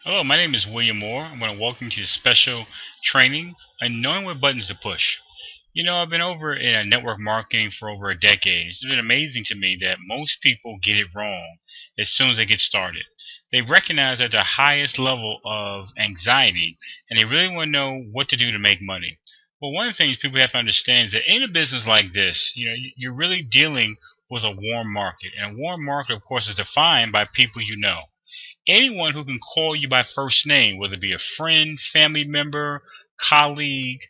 Hello, my name is William Moore. I want to welcome you to this special training on knowing what buttons to push. I've been over in network marketing for over a decade. It's been amazing to me that most people get it wrong as soon as they get started. They recognize at the highest level of anxiety and they really want to know what to do to make money. Well, one of the things people have to understand is that in a business like this, you're really dealing with a warm market. And a warm market, of course, is defined by people you know. Anyone who can call you by first name, whether it be a friend, family member, colleague,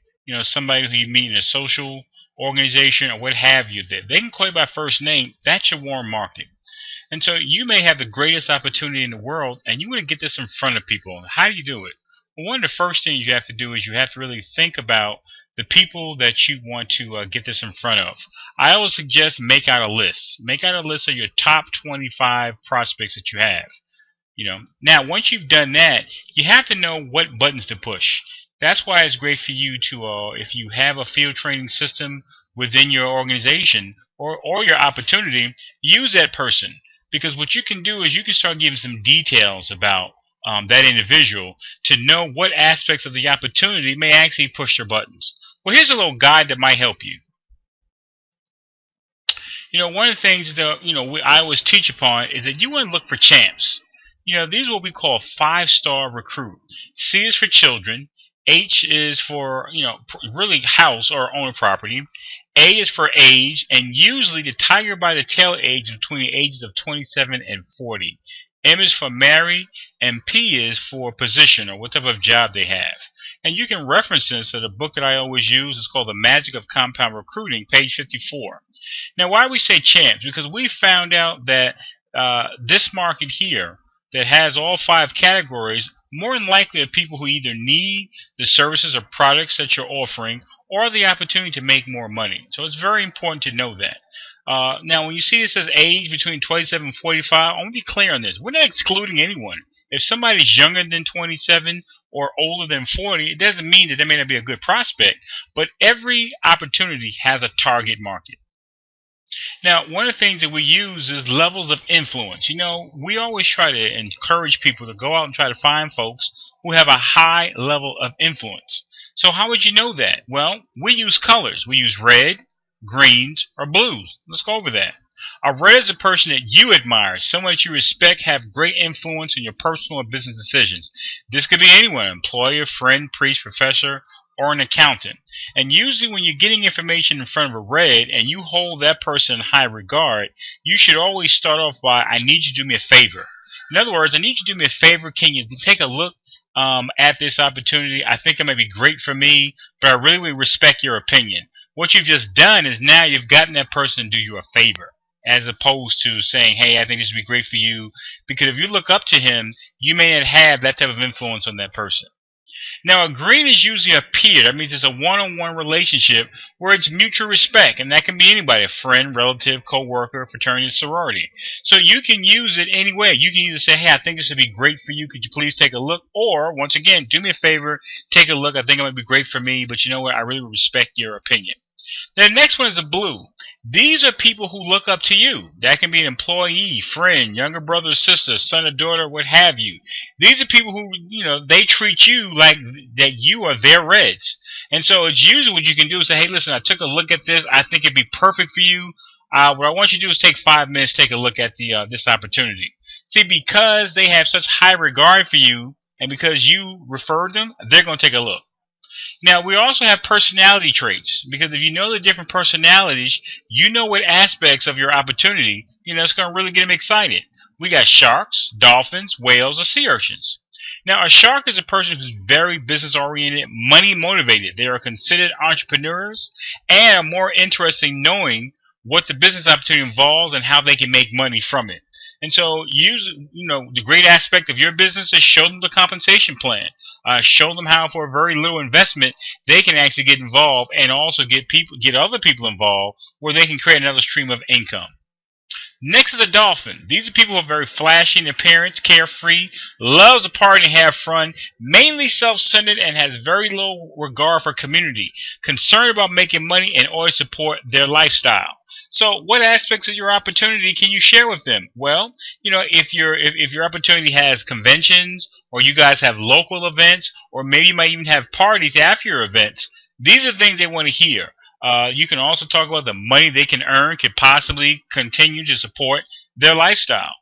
somebody who you meet in a social organization or what have you, that they can call you by first name, that's your warm market. And so you may have the greatest opportunity in the world and you want to get this in front of people. How do you do it? Well, one of the first things you have to do is you have to really think about the people that you want to get this in front of. I always suggest make out a list. Make out a list of your top 25 prospects that you have. Now once you've done that, you have to know what buttons to push. That's why it's great for you to, if you have a field training system within your organization or your opportunity, use that person. Because what you can do is you can start giving some details about that individual to know what aspects of the opportunity may actually push your buttons. Well, here's a little guide that might help you. One of the things that I always teach upon is that you want to look for champs. These are what we call five-star recruit. C is for children. H is for, really house or owner property. A is for age, and usually the tiger by the tail age between the ages of 27 and 40. M is for married, and P is for position or what type of job they have. And you can reference this to the book that I always use. It's called The Magic of Compound Recruiting, page 54. Now, why do we say champs? Because we found out that this market here that has all five categories more than likely are people who either need the services or products that you're offering or the opportunity to make more money. So it's very important to know that. Now, when you see it says age between 27 and 45, I want to be clear on this. We're not excluding anyone. If somebody's younger than 27 or older than 40, it doesn't mean that they may not be a good prospect, but every opportunity has a target market. Now, one of the things that we use is levels of influence. We always try to encourage people to go out and try to find folks who have a high level of influence. So how would you know that? Well, we use colors. We use red, greens, or blues. Let's go over that. A red is a person that you admire, someone that you respect, have great influence in your personal or business decisions. This could be anyone, employer, friend, priest, professor, or an accountant. And usually when you're getting information in front of a red and you hold that person in high regard, you should always start off by, I need you to do me a favor. In other words, I need you to do me a favor. Can you take a look at this opportunity? I think it might be great for me, but I really respect your opinion. What you've just done is now you've gotten that person to do you a favor, as opposed to saying, hey, I think this would be great for you. Because if you look up to him, you may not have that type of influence on that person. Now, a green is usually a peer. That means it's a one-on-one relationship where it's mutual respect, and that can be anybody, a friend, relative, co-worker, fraternity, sorority. So you can use it any way. You can either say, hey, I think this would be great for you. Could you please take a look? Or, once again, do me a favor, take a look. I think it might be great for me, but you know what? I really respect your opinion. The next one is a blue. These are people who look up to you. That can be an employee, friend, younger brother, sister, son or daughter, what have you. These are people who, they treat you like that you are their reds. And so it's usually what you can do is say, hey, listen, I took a look at this. I think it'd be perfect for you. What I want you to do is take 5 minutes, take a look at this opportunity. See, because they have such high regard for you and because you referred them, they're going to take a look. Now, we also have personality traits, because if you know the different personalities, you know what aspects of your opportunity, it's going to really get them excited. We got sharks, dolphins, whales, or sea urchins. Now, a shark is a person who's very business-oriented, money-motivated. They are considered entrepreneurs and are more interested in knowing what the business opportunity involves and how they can make money from it. And so the great aspect of your business is show them the compensation plan. Show them how for a very little investment they can actually get involved and also get other people involved where they can create another stream of income. Next is a dolphin. These are people who are very flashy in appearance, carefree, loves to party and have fun, mainly self-centered and has very little regard for community, concerned about making money in order to support their lifestyle. So what aspects of your opportunity can you share with them? Well, if your opportunity has conventions, or you guys have local events, or maybe you might even have parties after your events, these are things they want to hear. You can also talk about the money they can earn could possibly continue to support their lifestyle.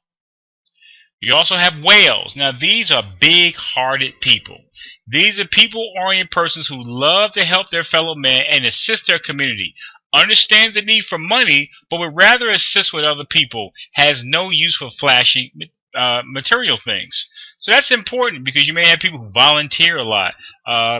You also have whales. Now, these are big-hearted people. These are people-oriented persons who love to help their fellow man and assist their community. Understands the need for money, but would rather assist with other people. Has no use for flashy material things. So that's important because you may have people who volunteer a lot.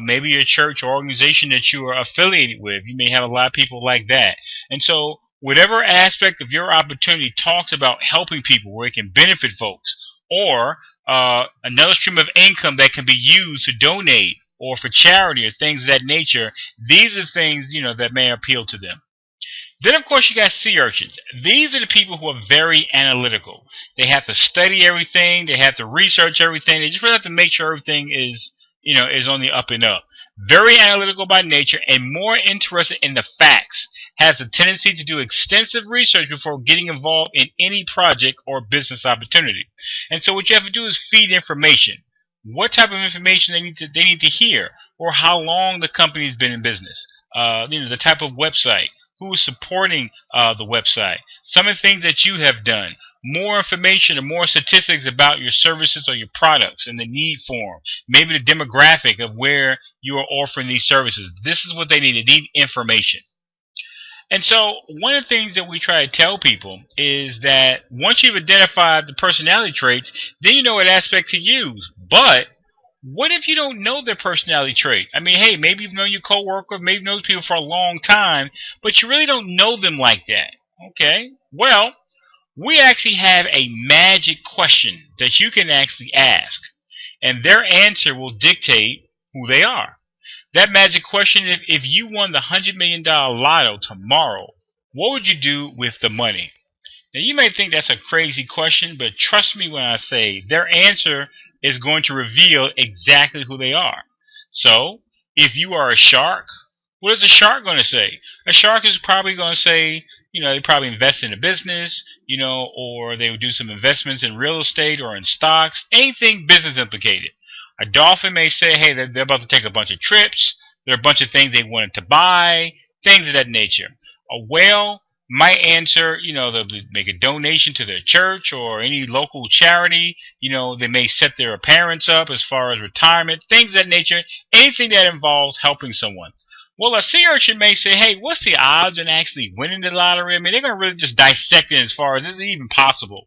Maybe your church or organization that you are affiliated with, you may have a lot of people like that. And so whatever aspect of your opportunity talks about helping people where it can benefit folks, or another stream of income that can be used to donate or for charity or things of that nature, these are things that may appeal to them. Then, of course, you got sea urchins. These are the people who are very analytical. They have to study everything. They have to research everything. They just really have to make sure everything is on the up and up. Very analytical by nature and more interested in the facts. Has a tendency to do extensive research before getting involved in any project or business opportunity. And so what you have to do is feed information. What type of information they need to hear, or how long the company's been in business. The type of website, who is supporting the website, some of the things that you have done, more information or more statistics about your services or your products and the need for them, maybe the demographic of where you are offering these services. This is what they need. They need information. And so one of the things that we try to tell people is that once you've identified the personality traits, then you know what aspect to use. But what if you don't know their personality trait? I mean, hey, maybe you've known your coworker, maybe you've known people for a long time, but you really don't know them like that. Okay, well, we actually have a magic question that you can actually ask, and their answer will dictate who they are. That magic question, if you won the $100 million lotto tomorrow, what would you do with the money? Now, you may think that's a crazy question, but trust me when I say their answer is going to reveal exactly who they are. So, if you are a shark, what is a shark going to say? A shark is probably going to say, they probably invest in a business, or they would do some investments in real estate or in stocks, anything business implicated. A dolphin may say, hey, they're about to take a bunch of trips. There are a bunch of things they wanted to buy, things of that nature. A whale might answer, they'll make a donation to their church or any local charity. They may set their parents up as far as retirement, things of that nature, anything that involves helping someone. Well, a sea urchin may say, hey, what's the odds in actually winning the lottery? I mean, they're going to really just dissect it as far as is it even possible,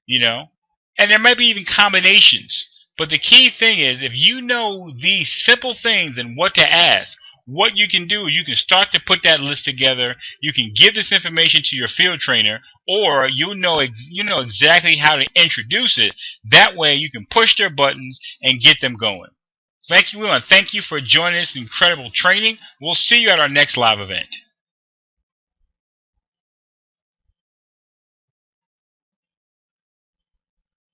And there might be even combinations. But the key thing is, if you know these simple things and what to ask, what you can do is you can start to put that list together. You can give this information to your field trainer, or you know exactly how to introduce it. That way you can push their buttons and get them going. Thank you, and thank you for joining this incredible training. We'll see you at our next live event.